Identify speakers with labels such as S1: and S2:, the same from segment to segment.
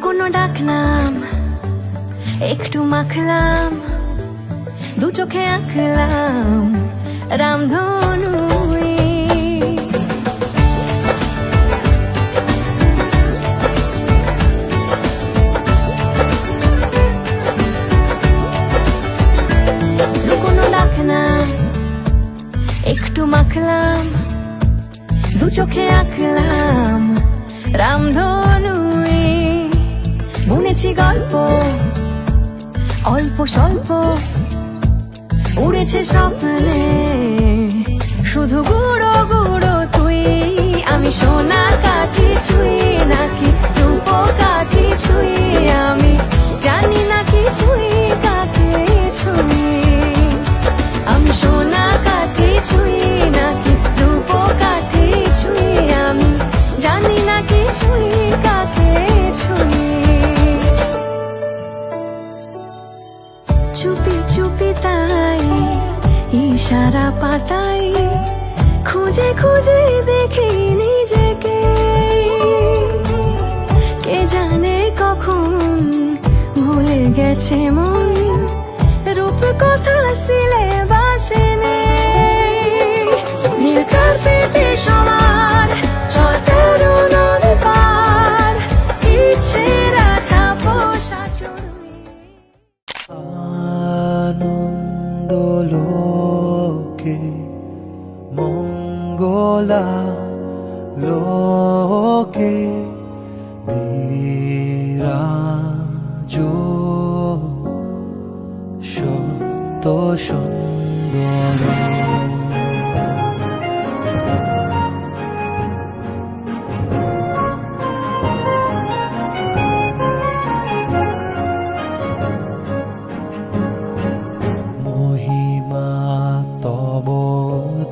S1: লুকোনো ডাকনাম একটু মাখলাম, দু চোখে আঁকলাম রামধনু। লুকোনো ডাকনাম একটু মাখলাম, দু চোখে আঁকলাম রামধনু। বুনেছি গল্প অল্প স্বল্প, উড়েছে স্বপ্নে শুধু গুঁড়ো গুঁড়ো তুই। আমি সোনা কাঠি ছুঁই নাকি রূপ কাঠি ছুঁই, আমি জানি না কিছুই কাকে ছুঁই। আমি সোনা কাঠি ছুঁই নাকি রূপ কাঠি ছুঁই, আমি জানি না কিছুই কাকে ছুঁই। চুপি চুপি তাই ইশারা পাতাই, খুঁজে খুঁজে দেখি নিজেকে। কে জানে কখন ভুলে গেছে মন, রূপ কথা সিলেবাসে নেই। নীল কার্পেটে সবার চল তেরো নদী পার, ইচ্ছেরা ছাপোষা চড়ুই।
S2: আনন্দলোকে মঙ্গলা লোকে বিরাজ সত্য সুন্দর। মহিমা তব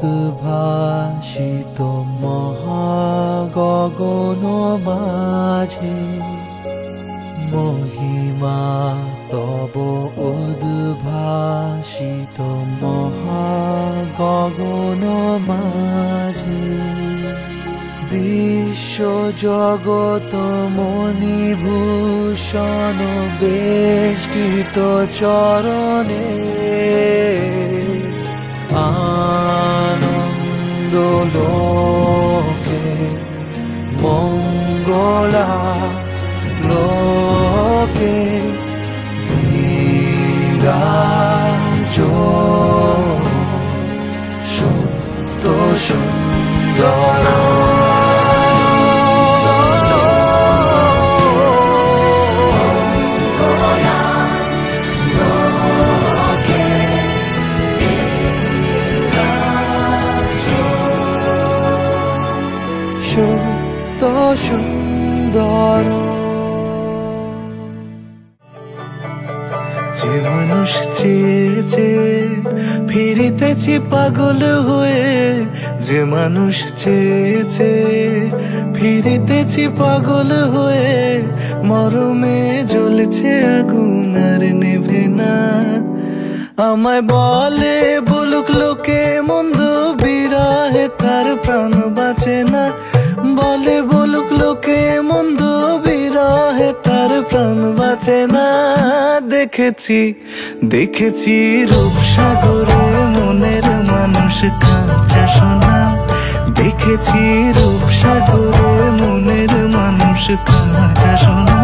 S2: উদ্ভাসিত মহাগগন মাঝে, মহিমা তব উদ্ভাসিত মহাগগন মাঝে। বিশ্ব জগৎ মণিভূষণ বেষ্টিত চরণে, আনন্দলোকে মঙ্গলা লোকে বিরাজ সত্য সুন্দর। সত্য সুন্দর। যে মানুষ চেয়েছে ফিরিতেছি পাগল হয়ে, যে মানুষ চেয়েছে ফিরিতেছি পাগল হয়ে, মরমে জ্বলছে আগুন আর নেভে না। আমায় বলে বলুক লোকে মন্দ, বিরহে তার প্রাণ বাঁচে না। বলে বলুক লোকে মন্দ, বিরহে তার প্রাণ বাঁচে না। দেখেছি দেখেছি রূপসাগরে মনের মানুষ কাঁচা সোনা, দেখেছি রূপসাগরে মনের মানুষ কাঁচা সোনা।